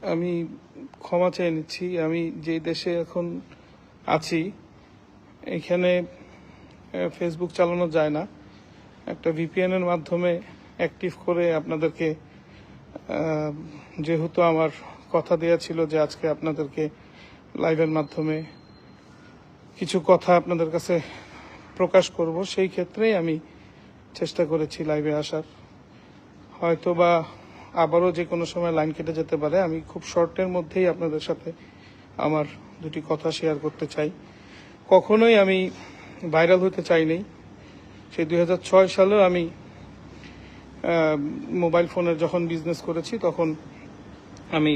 আমি ক্ষমা চেয়ে নিচ্ছি। আমি যে দেশে এখন আছি এখানে ফেসবুক চালানো যায় না। একটা ভিপিএন এর মাধ্যমে অ্যাক্টিভ করে আপনাদেরকে, যেহেতু আমার কথা দেয়া ছিল যে আজকে আপনাদেরকে লাইভের মাধ্যমে কিছু কথা আপনাদের কাছে প্রকাশ করব, সেই ক্ষেত্রেই আমি চেষ্টা করেছি লাইভে আসার। হয়তো বা আবারও যে কোনো সময় লাইন কেটে যেতে পারে। আমি খুব শর্টের মধ্যেই আপনাদের সাথে আমার দুটি কথা শেয়ার করতে চাই। কখনোই আমি ভাইরাল হতে চাইনি। সেই 2006 সালেও আমি মোবাইল ফোনের যখন বিজনেস করেছি তখন আমি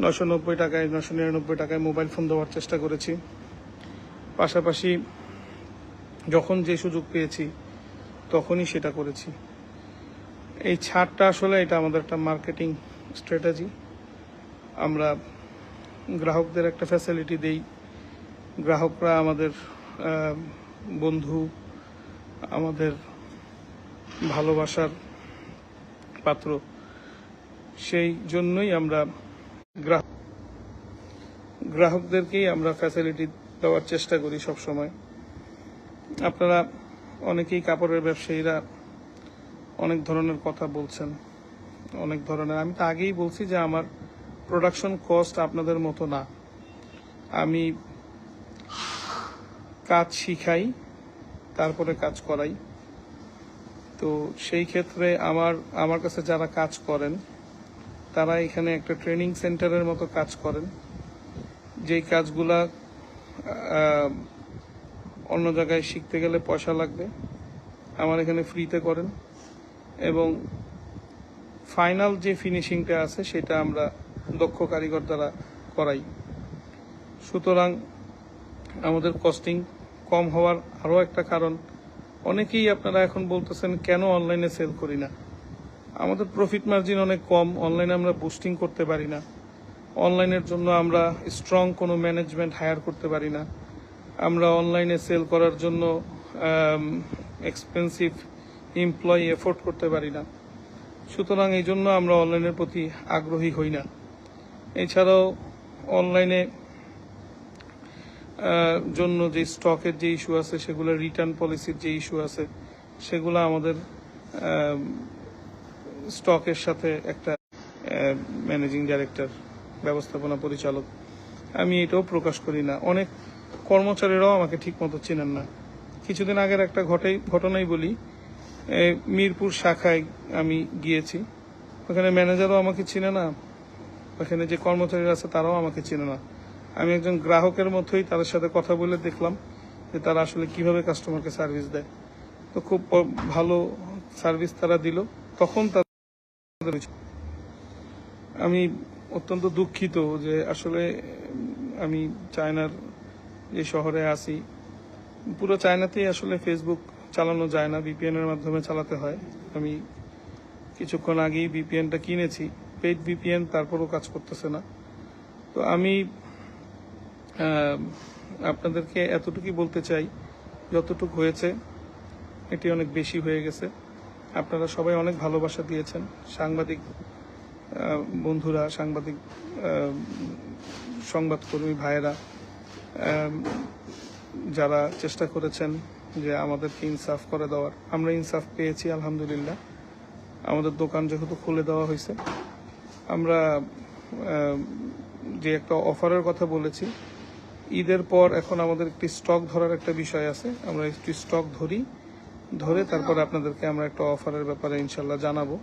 990 টাকায় 999 টাকায় মোবাইল ফোন দেওয়ার চেষ্টা করেছি। পাশাপাশি যখন যে সুযোগ পেয়েছি তখনই সেটা করেছি। এই ছাড়টা আসলে এটা আমাদের একটা মার্কেটিং স্ট্র্যাটেজি। আমরা গ্রাহকদের একটা ফ্যাসিলিটি দেই। গ্রাহকরা আমাদের বন্ধু, আমাদের ভালোবাসার পাত্র। সেই জন্যই আমরা গ্রাহকদেরকেই আমরা ফ্যাসিলিটি দেওয়ার চেষ্টা করি সব সময়। আপনারা অনেকেই কাপড়ের ব্যবসায়ীরা অনেক ধরনের কথা বলছেন, অনেক ধরনের। আমি তো আগেই বলছি যে আমার প্রোডাকশন কস্ট আপনাদের মতো না। আমি কাজ শিখাই, তারপরে কাজ করাই। তো সেই ক্ষেত্রে আমার কাছে যারা কাজ করেন তারা এখানে একটা ট্রেনিং সেন্টারের মতো কাজ করেন। যেই কাজগুলা অন্য জায়গায় শিখতে গেলে পয়সা লাগবে, আমার এখানে ফ্রিতে করেন এবং ফাইনাল যে ফিনিশিংটা আছে সেটা আমরা দক্ষ কারিগর দ্বারা করাই। সুতরাং আমাদের কস্টিং কম হওয়ার আরও একটা কারণ, অনেকেই আপনারা এখন বলতেছেন কেন অনলাইনে সেল করি না। আমাদের প্রফিট মার্জিন অনেক কম, অনলাইনে আমরা বুস্টিং করতে পারি না। অনলাইনের জন্য আমরা স্ট্রং কোনো ম্যানেজমেন্ট হায়ার করতে পারি না। আমরা অনলাইনে সেল করার জন্য এক্সপেন্সিভ এমপ্লয়ি এফোর্ড করতে পারি না। সুতরাং এই জন্য আমরা অনলাইনের প্রতি আগ্রহী হই না। এছাড়াও অনলাইনে জন্য যে স্টকের যে ইস্যু আছে, সেগুলো রিটার্ন পলিসির যে ইস্যু আছে, সেগুলো আমাদের স্টকের সাথে একটা ম্যানেজিং ডাইরেক্টর, ব্যবস্থাপনা পরিচালক, আমি এটাও প্রকাশ করি না। অনেক কর্মচারীরাও আমাকে ঠিক মতো চেনেন না। কিছুদিন আগের একটা ঘটনাই বলি। মিরপুর শাখায় আমি গিয়েছি, ওখানে ম্যানেজারও আমাকে চিনে না, ওখানে যে কর্মচারীরা আছে তারাও আমাকে চিনে না। আমি একজন গ্রাহকের মতোই তাদের সাথে কথা বলে দেখলাম যে তারা আসলে কিভাবে কাস্টমারকে সার্ভিস দেয়। তো খুব ভালো সার্ভিস তারা দিল। তখন আমি অত্যন্ত দুঃখিত যে আসলে আমি চায়নার যে শহরে আছি, পুরো চায়নাতেই আসলে ফেসবুক চালানো যায় না, ভিপিএন এর মাধ্যমে চালাতে হয়। আমি কিছুক্ষণ আগেই ভিপিএনটা কিনেছি, পেইড ভিপিএন, তারপরও কাজ করতেছে না। তো আমি আপনাদেরকে এতটুকুই বলতে চাই, যতটুকু হয়েছে এটি অনেক বেশি হয়ে গেছে। আপনারা সবাই অনেক ভালোবাসা দিয়েছেন, সাংবাদিক বন্ধুরা, সাংবাদিক সংবাদকর্মী ভাইয়েরা, যারা চেষ্টা করেছেন যে আমাদেরকে ইনসাফ করে দেওয়ার। আমরা ইনসাফ পেয়েছি আলহামদুলিল্লাহ। আমাদের দোকান যেহেতু খুলে দেওয়া হয়েছে, আমরা যে একটা অফারের কথা বলেছি, ঈদের পর এখন আমাদের একটি স্টক ধরার একটা বিষয় আছে। আমরা একটি স্টক ধরে তারপরে আপনাদেরকে আমরা একটা অফারের ব্যাপারে ইনশাল্লাহ জানাবো।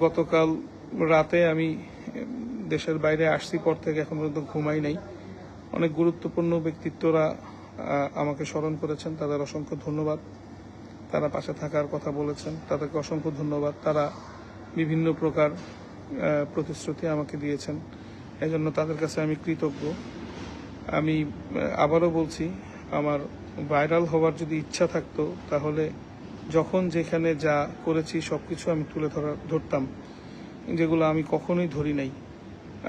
গতকাল রাতে আমি দেশের বাইরে আসছি, পর থেকে এখন পর্যন্ত ঘুমাই নাই। অনেক গুরুত্বপূর্ণ ব্যক্তিত্বরা আমাকে স্মরণ করেছেন, তাদের অসংখ্য ধন্যবাদ। তারা পাশে থাকার কথা বলেছেন, তাদেরকে অসংখ্য ধন্যবাদ। তারা বিভিন্ন প্রকার প্রতিশ্রুতি আমাকে দিয়েছেন, এজন্য তাদের কাছে আমি কৃতজ্ঞ। আমি আবারও বলছি, আমার ভাইরাল হওয়ার যদি ইচ্ছা থাকতো তাহলে যখন যেখানে যা করেছি সবকিছু আমি তুলে ধরতাম, যেগুলো আমি কখনোই ধরি নাই।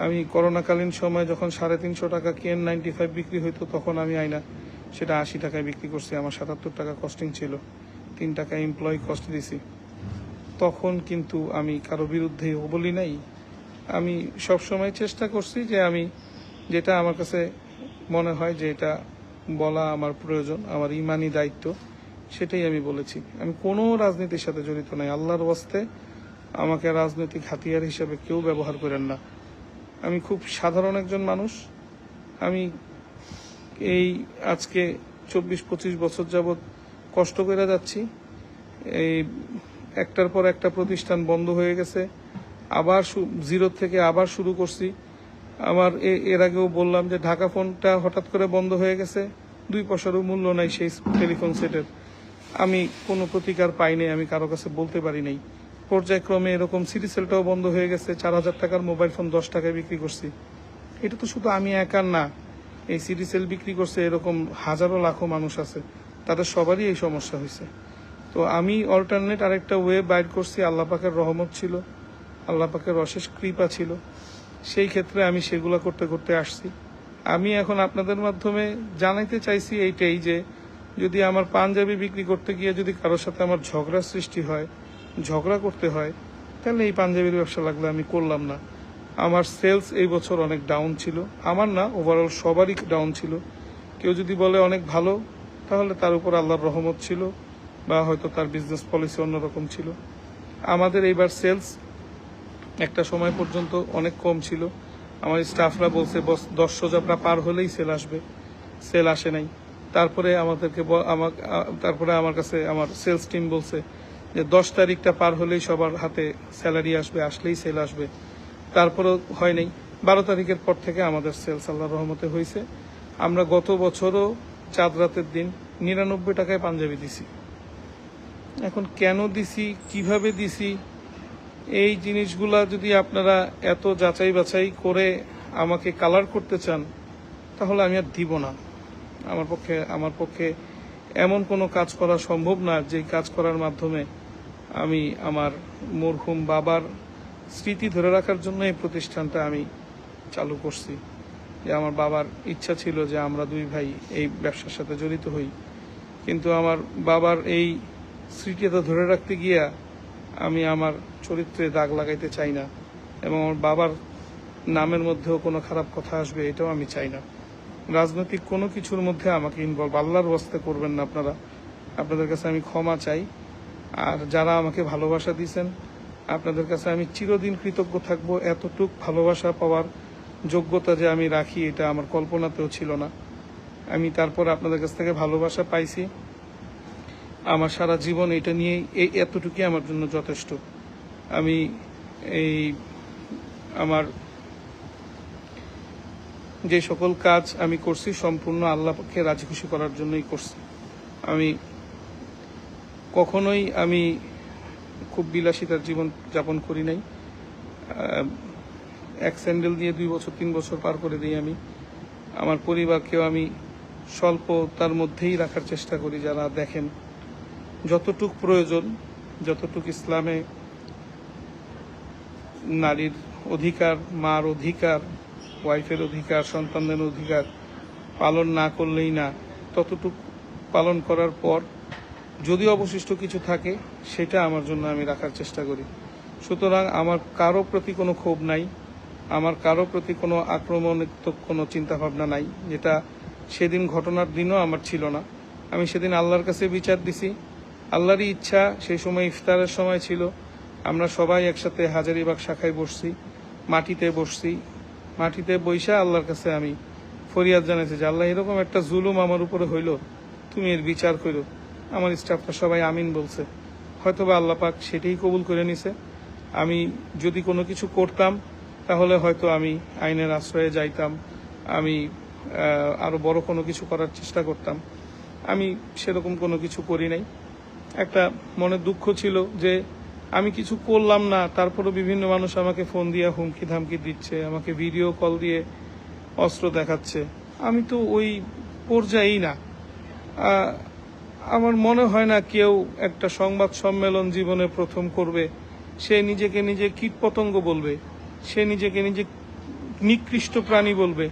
আমি করোনাকালীন সময় যখন 350 টাকা KN95 বিক্রি হইতো, তখন আমি আয়না সেটা 80 টাকায় বিক্রি করছি। আমার 77 টাকা কস্টিং ছিল, 3 টাকা এমপ্লয়ি কস্ট দিছি। তখন কিন্তু আমি কারো বিরুদ্ধে বলি নাই, আমি সব সময় চেষ্টা করছি যে আমি যেটা আমার কাছে মনে হয় যে এটা বলা আমার প্রয়োজন, আমার ইমানি দায়িত্ব, সেটাই আমি বলেছি। আমি কোনো রাজনীতির সাথে জড়িত নাই। আল্লাহর ওয়াস্তে আমাকে রাজনৈতিক হাতিয়ার হিসেবে কেউ ব্যবহার করেন না। আমি খুব সাধারণ একজন মানুষ। আমি এই আজকে 24-25 বছর যাবৎ কষ্ট করে যাচ্ছি। এই একটার পর একটা প্রতিষ্ঠান বন্ধ হয়ে গেছে, আবার জিরো থেকে আবার শুরু করছি। আমার এর আগেও বললাম যে ঢাকা ফোনটা হঠাৎ করে বন্ধ হয়ে গেছে, 2 পয়সারও মূল্য নাই সেই টেলিফোন সেটের। আমি কোনো প্রতিকার পাইনি, আমি কারো কাছে বলতে পারি নাই। পর্যায়ক্রমে এরকম সিটি সেলটাও বন্ধ হয়ে গেছে, 4000 টাকার মোবাইল ফোন 10 টাকায় বিক্রি করছি। এটা তো শুধু আমি একার না, এই সিটি সেল বিক্রি করছে এরকম হাজারো লাখো মানুষ আছে, তাদের সবারই এই সমস্যা হয়েছে। তো আমি অল্টারনেট আরেকটা ওয়ে বাইর করছি, আল্লাহ পাকের রহমত ছিল, আল্লাহ পাকের অশেষ কৃপা ছিল। সেই ক্ষেত্রে আমি সেগুলো করতে করতে আসছি। আমি এখন আপনাদের মাধ্যমে জানাইতে চাইছি এইটাই যে যদি আমার পাঞ্জাবি বিক্রি করতে গিয়ে যদি কারোর সাথে আমার ঝগড়ার সৃষ্টি হয়, ঝগড়া করতে হয়, তাহলে এই পাঞ্জাবির ব্যবসা লাগলে আমি করলাম না। আমার সেলস এই বছর অনেক ডাউন ছিল, আমার না, ওভারঅল সবারই ডাউন ছিল। কেউ যদি বলে অনেক ভালো, তাহলে তার উপর আল্লাহর রহমত ছিল, বা হয়তো তার বিজনেস পলিসি অন্যরকম ছিল। আমাদের এইবার সেলস একটা সময় পর্যন্ত অনেক কম ছিল। আমার স্টাফরা বলছে 10 রোজা পার হলেই সেল আসবে, সেল আসে নাই। তারপরে তারপরে আমার কাছে আমার সেলস টিম বলছে যে 10 তারিখটা পার হলেই সবার হাতে স্যালারি আসবে, আসলেই সেল আসবে। তারপরেও হয় নাই। 12 তারিখের পর থেকে আমাদের সেলস আল্লাহর রহমতে হয়েছে। আমরা গত বছরও চাঁদ রাতের দিন 99 টাকায় পাঞ্জাবি দিছি। এখন কেন দিছি, কিভাবে দিছি, এই জিনিসগুলা যদি আপনারা এত যাচাই বাছাই করে আমাকে কালার করতে চান, তাহলে আমি আর দিব না। আমার পক্ষে এমন কোনো কাজ করা সম্ভব না যে কাজ করার মাধ্যমে আমি আমার মরহুম বাবার স্মৃতি ধরে রাখার জন্য এই প্রতিষ্ঠানটা আমি চালু করছি। যে আমার বাবার ইচ্ছা ছিল যে আমরা 2 ভাই এই ব্যবসার সাথে জড়িত হই, কিন্তু আমার বাবার এই স্মৃতিটা ধরে রাখতে গিয়া আমি আমার চরিত্রে দাগ লাগাইতে চাই না, এবং আমার বাবার নামের মধ্যেও কোনো খারাপ কথা আসবে এটাও আমি চাই না। রাজনৈতিক কোনো কিছুর মধ্যে আমাকে ইনভলভ আল্লাহর ওয়াস্তে করবেন না আপনারা। আপনাদের কাছে আমি ক্ষমা চাই। আর যারা আমাকে ভালোবাসা দিয়েছেন, আপনাদের কাছে আমি চিরদিন কৃতজ্ঞ থাকব। এতটুক ভালোবাসা পাওয়ার যোগ্যতা যে আমি রাখি, এটা আমার কল্পনাতেও ছিল না। আমি তারপর আপনাদের কাছ থেকে ভালোবাসা পাইছি। আমার সারা জীবন এটা নিয়ে এতটুকুই আমার জন্য যথেষ্ট। আমি আমার যে সকল কাজ আমি করছি সম্পূর্ণ আল্লাহকে রাজি খুশি করার জন্যই করছি। আমি কখনোই খুব বিলাসিতার জীবন যাপন করি নাই। এক স্যান্ডেল দিয়ে 2 বছর 3 বছর পার করে দিই আমি। আমার পরিবারকেও আমি স্বল্পতার মধ্যেই রাখার চেষ্টা করি। যারা দেখেন যতটুক প্রয়োজন, যতটুক ইসলামে নারীর অধিকার, মার অধিকার, ওয়াইফের অধিকার, সন্তানদের অধিকার পালন না করলেই না, ততটুক পালন করার পর যদি অবশিষ্ট কিছু থাকে সেটা আমার জন্য আমি রাখার চেষ্টা করি। সুতরাং আমার কারো প্রতি কোনো ক্ষোভ নাই, আমার কারো প্রতি কোনো আক্রমণাত্মক কোনো চিন্তাভাবনা নাই, যেটা সেদিন ঘটনার দিনও আমার ছিল না। আমি সেদিন আল্লাহর কাছে বিচার দিছি। আল্লাহরই ইচ্ছা, সেই সময় ইফতারের সময় ছিল। আমরা সবাই একসাথে হাজারীবাগ শাখায় বসছি, মাটিতে বইসা আল্লাহর কাছে আমি ফরিয়াদ জানাইছি যে আল্লাহ, এরকম একটা জুলুম আমার উপরে হইল, তুমি এর বিচার করো। আমার স্টাফরা সবাই আমিন বলছে। হয়তোবা আল্লাহ পাক সেটাই কবুল করে নিছে। আমি যদি কোনো কিছু করতাম তাহলে হয়তো আমি আইনের আশ্রয়ে যাইতাম, আমি আরো বড় কোনো কিছু করার চেষ্টা করতাম। আমি সেরকম কোনো কিছু করি নাই। একটা মনে দুঃখ ছিল যে আমি কিছু করলাম না, তারপরও বিভিন্ন মানুষ আমাকে ফোন দিয়ে হুমকি ধামকি দিচ্ছে, আমাকে ভিডিও কল দিয়ে অস্ত্র দেখাচ্ছে। আমি তো ওই পর্যায়েই না। আমার মনে হয় না কেউ একটা সংবাদ সম্মেলন জীবনে প্রথম করবে, সে নিজেকে নিজে কীটপতঙ্গ বলবে, সে নিজেকে নিজে নিকৃষ্ট প্রাণী বলবে।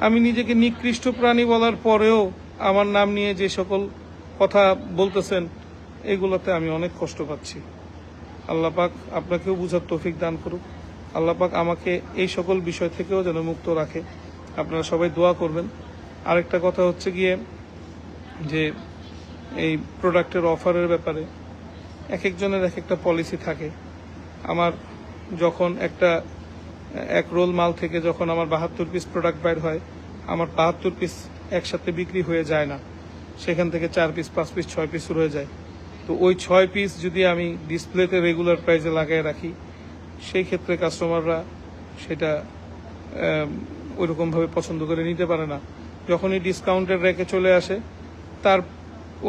আমি নিজেকে নিকৃষ্ট প্রাণী বলার পরেও আমার নাম নিয়ে যে সকল কথা বলতেছেন, এগুলোতে আমি অনেক কষ্ট পাচ্ছি। আল্লাহ পাক আপনাকেও বুঝার তৌফিক দান করুক। আল্লাহ পাক আমাকে এই সকল বিষয় থেকেও যেন মুক্ত রাখে। আপনারা সবাই দোয়া করবেন। আরেকটা কথা হচ্ছে গিয়ে যে এই প্রোডাক্টের অফারের ব্যাপারে এক একজনের এক একটা পলিসি থাকে। আমার যখন এক রোল মাল থেকে যখন আমার 72 পিস প্রোডাক্ট বাইর হয়, আমার 72 পিস একসাথে বিক্রি হয়ে যায় না, সেখান থেকে 4 পিস 5 পিস 6 পিস রয়ে যায়। তো ওই 6 পিস যদি আমি ডিসপ্লেতে রেগুলার প্রাইসে লাগিয়ে রাখি, সেই ক্ষেত্রে কাস্টমাররা সেটা ওইরকমভাবে পছন্দ করে নিতে পারে না। যখনই ডিসকাউন্টের রেখে চলে আসে, তার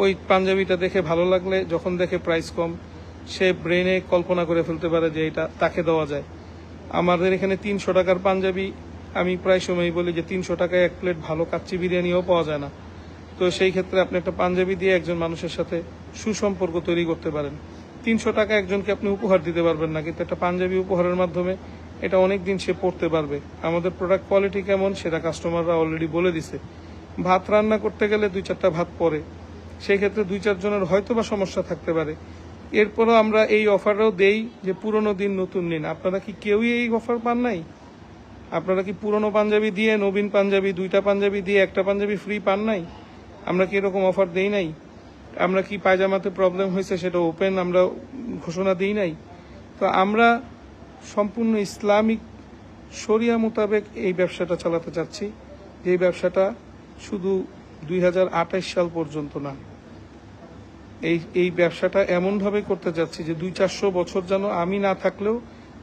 ওই পাঞ্জাবিটা দেখে ভালো লাগলে যখন দেখে প্রাইস কম, সে ব্রেনে কল্পনা করে ফেলতে পারে যে এটা তাকে দেওয়া যায়। আমাদের এখানে 300 টাকার পাঞ্জাবি, আমি প্রায় সময়ই বলি যে 300 টাকায় এক প্লেট ভালো কাচ্চি বিরিয়ানিও পাওয়া যায় না। তো সেই ক্ষেত্রে আপনি একটা পাঞ্জাবি দিয়ে একজন মানুষের সাথে সুসম্পর্ক তৈরি করতে পারেন। 300 টাকা একজনকে আপনি উপহার দিতে পারবেন না, কিন্তু একটা পাঞ্জাবি উপহারের মাধ্যমে এটা অনেক দিন সে পড়তে পারবে। আমাদের প্রোডাক্ট কোয়ালিটি কেমন সেটা কাস্টমাররা অলরেডি বলে দিছে। ভাত রান্না করতে গেলে 2-4টা ভাত পড়ে, সেই ক্ষেত্রে 2-4 জনের হয়তো বা সমস্যা থাকতে পারে। এরপরও আমরা এই অফারও দেই যে পুরনো দিন নতুন নিন। আপনারা কি কেউই এই অফার পান নাই? আপনারা কি পুরনো পাঞ্জাবি দিয়ে নবীন পাঞ্জাবি, 2টা পাঞ্জাবি দিয়ে একটা পাঞ্জাবি ফ্রি পান নাই? আমরা কি এরকম অফার দেই নাই? আমরা কি পায়জামাতে প্রবলেম হয়েছে সেটা ওপেন আমরা ঘোষণা দিই নাই? তো আমরা সম্পূর্ণ ইসলামিক শরিয়া মোতাবেক এই ব্যবসাটা চালাতে চাচ্ছি, যে ব্যবসাটা শুধু 2028 সাল পর্যন্ত না, এই ব্যবসাটা এমনভাবে করতে যাচ্ছি যে 200-400 বছর যেন আমি না থাকলেও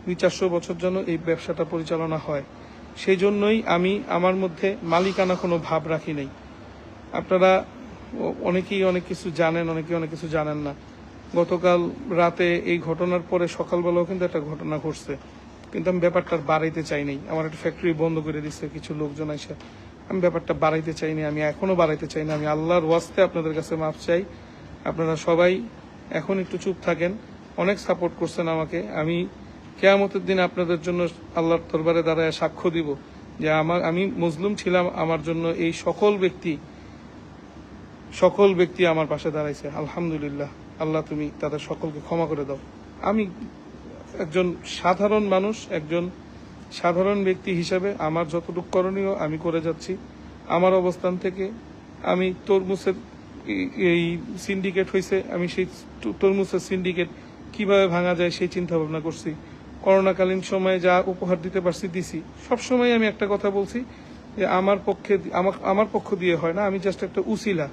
200-400 বছর যেন এই ব্যবসাটা পরিচালনা হয়। সেই জন্যই আমি আমার মধ্যে মালিকানা কোনো ভাব রাখি নাই। আপনারা অনেকেই অনেক কিছু জানেন, অনেকেই অনেক কিছু জানেন না। গতকাল রাতে এই ঘটনার পরে সকালবেলাও কিন্তু একটা ঘটনা ঘটছে, কিন্তু আমি ব্যাপারটা বাড়াইতে চাই নাই। আমার একটা ফ্যাক্টরি বন্ধ করে দিচ্ছে কিছু লোকজন এসে। আমি ব্যাপারটা বাড়াইতে চাইনি, আমি এখনো বাড়াইতে চাই না। আমি আল্লাহর ওয়াস্তে আপনাদের কাছে মাফ চাই। আপনারা সবাই এখন একটু চুপ থাকেন। অনেক সাপোর্ট করছেন আমাকে। আমি কিয়ামতের দিন আপনাদের জন্য আল্লাহর দরবারে দাঁড়ায় সাক্ষ্য দিব যে আমি মজলুম ছিলাম, আমার জন্য এই সকল ব্যক্তি আমার পাশে দাঁড়াইছে। আলহামদুলিল্লাহ, আল্লাহ তুমি তাদের সকলকে ক্ষমা করে দাও। আমি একজন সাধারণ মানুষ, একজন সাধারণ ব্যক্তি হিসাবে আমার যতটুকু করণীয় আমি করে যাচ্ছি। আমার অবস্থান থেকে আমি তরমুজের এই সিন্ডিকেট হয়েছে, আমি সেই তরমুজের সিন্ডিকেট কিভাবে ভাঙা যায় সেই চিন্তা ভাবনা করছি। করোনাকালীন সময়ে যা উপহার দিতে পারছি দিছি। সবসময় আমি একটা কথা বলছি যে আমার পক্ষ দিয়ে হয় না, আমি জাস্ট একটা উসিলা,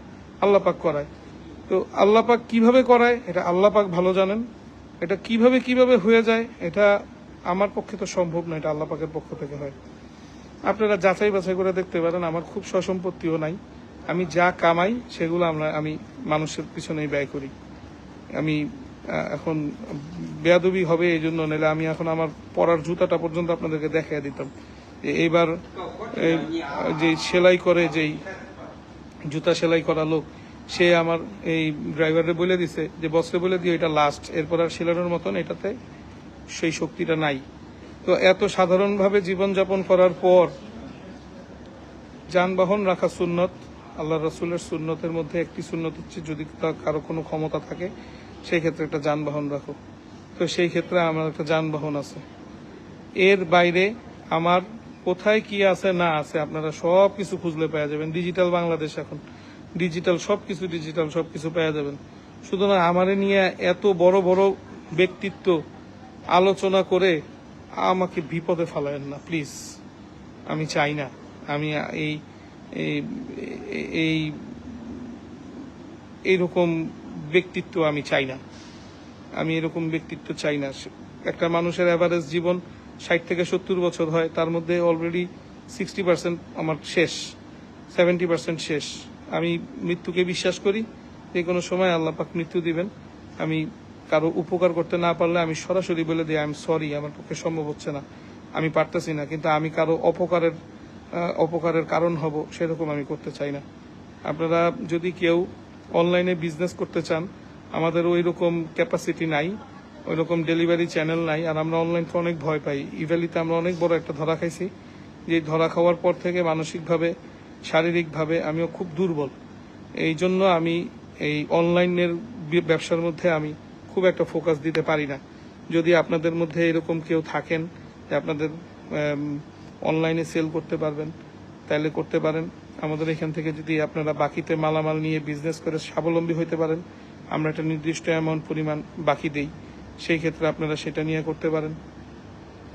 আল্লাহ পাক করায়। তো আল্লাহ পাক কিভাবে করায় এটা আল্লাহ পাক ভালো জানেন। এটা কিভাবে হয়ে যায় এটা আমার পক্ষে তো সম্ভব না, এটা আল্লাহ পাকের পক্ষ থেকে হয়। আপনারা যাচাই বাছাই করে দেখতে পারেন, আমার খুব সসম্পত্তিও নাই। আমি যা কামাই সেগুলো আমি মানুষের পিছনেই ব্যয় করি। আমি এখন বেয়াদবি হবে এই জন্য, নাহলে আমি এখন আমার পরার জুতাটা পর্যন্ত আপনাদেরকে দেখাই দিতাম। এইবার যে সেলাই করে, যেই জুতা সেলাই করা লোক, সে আমার এই ড্রাইভারে বলে দিছে যে বসরে বলে দিয়ে এটা লাস্ট, এরপর আর সেলানোর মতন এটাতে সেই শক্তিটা নাই। তো এত সাধারণভাবে জীবনযাপন করার পর যানবাহন রাখা সুন্নত, আল্লাহ রাসূলের সুন্নতের মধ্যে একটি সুন্নত হচ্ছে যদি কারো কোনো ক্ষমতা থাকে সেই ক্ষেত্রে একটা যানবাহন রাখো। তো সেই ক্ষেত্রে আমার একটা যানবাহন আছে। এর বাইরে আমার কোথায় কি আছে না আছে আপনারা সব কিছু খুঁজলে পাওয়া যাবেন। ডিজিটাল বাংলাদেশ, এখন ডিজিটাল সবকিছু পাওয়া যাবেন। শুধু না আমারে নিয়ে এত বড় বড় ব্যক্তিত্ব আলোচনা করে আমাকে বিপদে ফেলায়েন না প্লিজ। আমি চাই না, আমি এইরকম ব্যক্তিত্ব আমি চাই না। আমি এরকম ব্যক্তিত্ব চাই না। একটা মানুষের অ্যাভারেজ জীবন 60 থেকে 70 বছর হয়, তার মধ্যে অলরেডি 60% আমার শেষ, 70% শেষ। আমি মৃত্যুকে বিশ্বাস করি, যে কোনো সময় আল্লাহ পাক মৃত্যু দিবেন। আমি কারো উপকার করতে না পারলে আমি সরাসরি বলে দিই আই এম সরি, আমার পক্ষে সম্ভব হচ্ছে না, আমি পারতেছি না। কিন্তু আমি কারো অপকারের কারণ হব সেরকম আমি করতে চাই না। আপনারা যদি কেউ অনলাইনে বিজনেস করতে চান, আমাদের ওই রকম ক্যাপাসিটি নাই, ওই রকম ডেলিভারি চ্যানেল নাই, আর আমরা অনলাইনকে অনেক ভয় পাই। ইভ্যালিতে আমরা অনেক বড় একটা ধরা খাইছি, যে ধরা খাওয়ার পর থেকে মানসিকভাবে শারীরিকভাবে আমিও খুব দুর্বল। এই জন্য আমি এই অনলাইনের ব্যবসার মধ্যে আমি খুব একটা ফোকাস দিতে পারি না। যদি আপনাদের মধ্যে এরকম কেউ থাকেন যে আপনাদের অনলাইনে সেল করতে পারবেন, তাইলে করতে পারেন। আমাদের এখান থেকে যদি আপনারা বাকিতে মালামাল নিয়ে বিজনেস করে স্বাবলম্বী হতে পারেন, আমরা একটা নির্দিষ্ট অ্যামাউন্ট পরিমাণ বাকি দেই, সেই ক্ষেত্রে আপনারা সেটা নিয়ে করতে পারেন।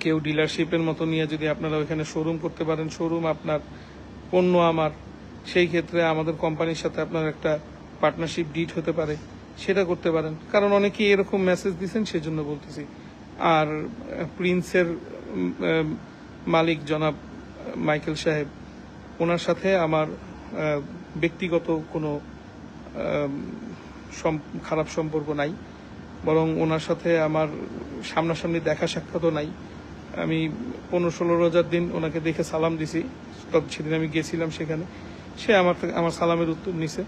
কেউ ডিলারশিপের মতো নিয়ে যদি আপনারা ওইখানে শোরুম করতে পারেন, শোরুম আপনার, পণ্য আমার, সেই ক্ষেত্রে আমাদের কোম্পানির সাথে আপনার একটা পার্টনারশিপ ডিড হতে পারে, সেটা করতে পারেন। কারণ অনেকেই এরকম মেসেজ দিচ্ছেন, সেজন্য বলতেছি। আর প্রিন্সের মালিক জনাব মাইকেল সাহেব, ওনার সাথে আমার ব্যক্তিগত কোনো খারাপ সম্পর্ক নাই, বরং ওনার সাথে আমার সামনাসামনি দেখা সাক্ষাৎও নাই। আমি 15-16 রোজার দিন ওনাকে দেখে সালাম দিছি, সেদিন আমি গেছিলাম সেখানে, সে আমার সালামের উত্তর নিছে।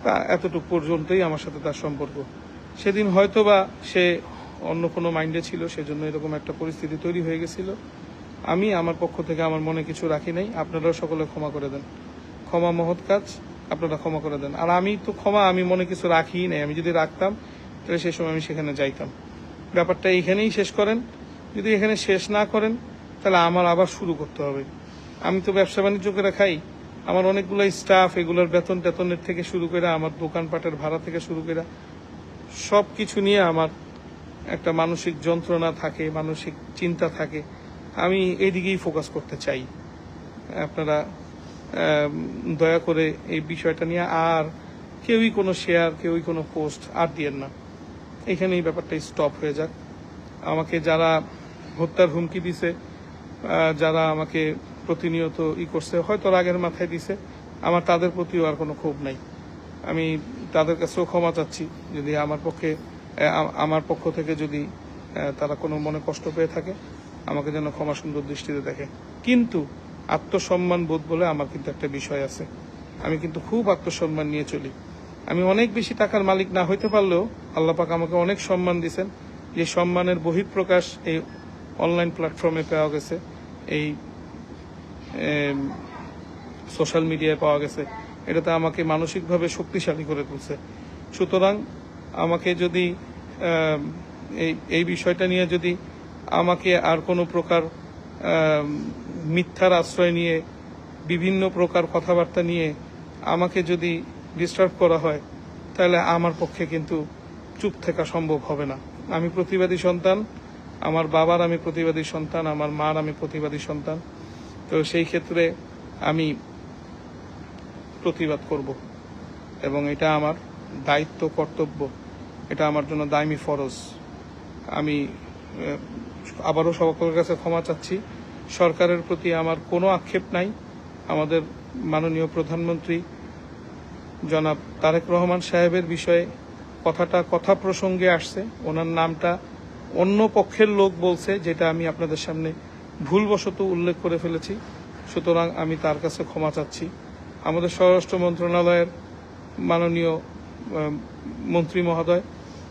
তা এতটুকু পর্যন্তই আমার সাথে তার সম্পর্ক। সেদিন হয়তোবা সে অন্য কোনো মাইন্ডে ছিল, সেজন্য এরকম একটা পরিস্থিতি তৈরি হয়ে গেছিল। আমি আমার পক্ষ থেকে আমার মনে কিছু রাখি নাই, আপনারাও সকলে ক্ষমা করে দেন। ক্ষমা মহৎ কাজ, আপনারা ক্ষমা করে দেন। আর আমি তো আমি মনে কিছু রাখিই নাই, আমি যদি রাখতাম তাহলে সেই সময় আমি সেখানে যাইতাম। ব্যাপারটা এইখানেই শেষ করেন। যদি এখানে শেষ না করেন তাহলে আমার আবার শুরু করতে হবে। আমি তো ব্যবসা বাণিজ্য করে খাই, আমার অনেকগুলো স্টাফ, এগুলোর বেতন টেতনের থেকে শুরু করে, আমার দোকানপাটের ভাড়া থেকে শুরু করে সব কিছু নিয়ে আমার একটা মানসিক যন্ত্রণা থাকে, মানসিক চিন্তা থাকে। আমি এইদিকেই ফোকাস করতে চাই। আপনারা দয়া করে এই বিষয়টা নিয়ে আর কেউই কোনো শেয়ার, কেউই কোনো পোস্ট আর দিয়েন না। এখানেই ব্যাপারটা স্টপ হয়ে যাক। আমাকে যারা হত্যার হুমকি দিছে, যারা আমাকে প্রতিনিয়ত করছে, হয়তো রাগের মাথায় দিছে, আমার তাদের প্রতিও আর কোনো ক্ষোভ নাই। আমি তাদের কাছেও ক্ষমা চাচ্ছি যদি আমার পক্ষ থেকে যদি তারা কোনো মনে কষ্ট পেয়ে থাকে, আমাকে যেন ক্ষমা সুন্দর দৃষ্টিতে দেখে। কিন্তু আত্মসম্মান বোধ বলে আমার কিন্তু একটা বিষয় আছে। আমি কিন্তু খুব আত্মসম্মান নিয়ে চলি। আমি অনেক বেশি টাকার মালিক না হইতে পারলেও আল্লাহ পাক আমাকে অনেক সম্মান দিয়েছেন, যে সম্মানের বহিঃপ্রকাশ এই অনলাইন প্ল্যাটফর্মে পাওয়া গেছে, এই সোশ্যাল মিডিয়ায় পাওয়া গেছে। এটাতে আমাকে মানসিকভাবে শক্তিশালী করে তুলছে। সুতরাং আমাকে যদি এই বিষয়টা নিয়ে যদি আমাকে আর কোনো প্রকার মিথ্যার আশ্রয় নিয়ে, বিভিন্ন প্রকার কথাবার্তা নিয়ে আমাকে যদি ডিস্টার্ব করা হয়, তাহলে আমার পক্ষে কিন্তু চুপ থাকা সম্ভব হবে না। আমি প্রতিবাদী সন্তান, আমার বাবার আমি প্রতিবাদী সন্তান, আমার মার আমি প্রতিবাদী সন্তান। তো সেই ক্ষেত্রে আমি প্রতিবাদ করব, এবং এটা আমার দায়িত্ব, কর্তব্য, এটা আমার জন্য দায়মি ফরজ। আমি আবারও সকলের কাছে ক্ষমা চাচ্ছি। সরকারের প্রতি আমার কোনো আক্ষেপ নাই। আমাদের মাননীয় প্রধানমন্ত্রী জনাব তারেক রহমান সাহেবের বিষয়ে কথা প্রসঙ্গে আসছে, ওনার নামটা অন্য পক্ষের লোক বলছে, যেটা আমি আপনাদের সামনে ভুলবশত উল্লেখ করে ফেলেছি। সুতরাং আমি তার কাছে ক্ষমা চাচ্ছি। আমাদের স্বরাষ্ট্র মন্ত্রণালয়ের মাননীয় মন্ত্রী মহোদয়,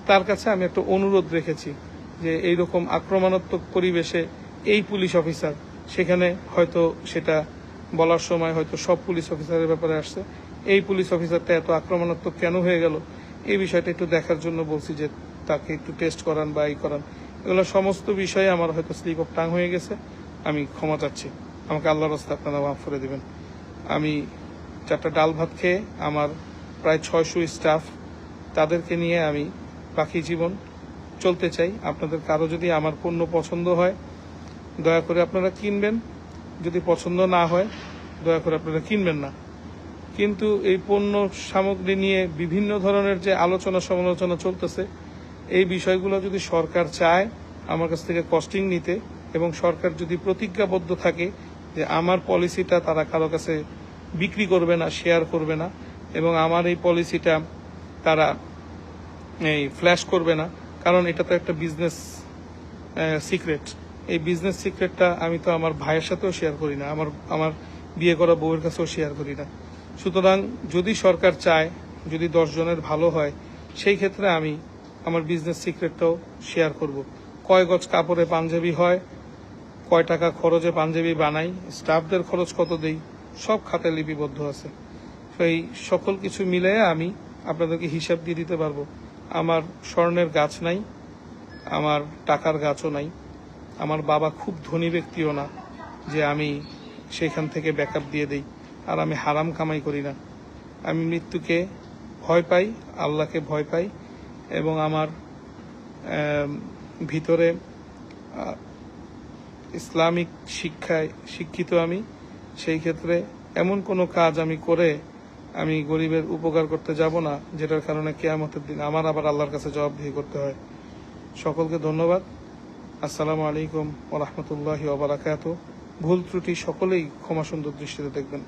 তার কাছে আমি একটা অনুরোধ রেখেছি যে এইরকম আক্রমণাত্মক পরিবেশে এই পুলিশ অফিসার, সেখানে হয়তো সেটা বলার সময় হয়তো সব পুলিশ অফিসারের ব্যাপারে আসছে, এই পুলিশ অফিসারটা এত আক্রমণাত্মক কেন হয়ে গেল, এই বিষয়টা একটু দেখার জন্য বলছি, যে তাকে একটু টেস্ট করান বা এই করান। এগুলো সমস্ত বিষয়ে আমার হয়তো স্লিপ অফ টাং হয়ে গেছে, আমি ক্ষমা চাচ্ছি। আমাকে আল্লাহর রাস্তায় আপনারা মাফ করে দেবেন। আমি 4টা ডাল ভাত খেয়ে আমার প্রায় 600 স্টাফ, তাদেরকে নিয়ে আমি বাকি জীবন চলতে চাই। আপনাদের কারো যদি আমার পণ্য পছন্দ হয়, দয়া করে আপনারা কিনবেন। যদি পছন্দ না হয়, দয়া করে আপনারা কিনবেন না। কিন্তু এই পণ্য সামগ্রী নিয়ে বিভিন্ন ধরনের যে আলোচনা সমালোচনা চলতেছে, এই বিষয়গুলো যদি সরকার চায় আমার কাছ থেকে কস্টিং নিতে, এবং সরকার যদি প্রতিজ্ঞাবদ্ধ থাকে যে আমার পলিসিটা তারা কারো কাছে বিক্রি করবে না, শেয়ার করবে না, এবং আমার এই পলিসিটা তারা এই ফ্ল্যাশ করবে না, কারণ এটা তো একটা বিজনেস সিক্রেট। এই বিজনেস সিক্রেটটা আমি তো আমার ভাইয়ের সাথেও শেয়ার করি না, আমার বিয়ে করা বউয়ের কাছেও শেয়ার করি না। সুতরাং যদি সরকার চায়, যদি 10 জনের ভালো হয়, সেই ক্ষেত্রে আমি আমার বিজনেস সিক্রেটটাও শেয়ার করব। কয় গজ কাপড়ে পাঞ্জাবি হয়, কয় টাকা খরচে পাঞ্জাবি বানাই, স্টাফদের খরচ কত দেই, সব খাতে লিপিবদ্ধ আছে। সেই সকল কিছু মিলে আমি আপনাদেরকে হিসাব দিয়ে দিতে পারবো। আমার স্বর্ণের গাছ নাই, আমার টাকার গাছও নাই, আমার বাবা খুব ধনী ব্যক্তিও না যে আমি সেখান থেকে ব্যাকআপ দিয়ে দেই। আর আমি হারাম কামাই করি না। আমি মৃত্যুকে ভয় পাই, আল্লাহকে ভয় পাই, এবং আমার ভিতরে ইসলামিক শিক্ষায় শিক্ষিত আমি। সেই ক্ষেত্রে এমন কোনো কাজ আমি করে আমি গরিবের উপকার করতে যাব না যেটার কারণে কিয়ামতের দিন আমার আবার আল্লাহর কাছে জবাবদিহি করতে হয়। সকলকে ধন্যবাদ। আসসালামু আলাইকুম ওয়া রাহমাতুল্লাহি ওয়া বারাকাতুহু। ভুল ত্রুটি সকলেই ক্ষমা সুন্দর দৃষ্টিতে দেখবেন।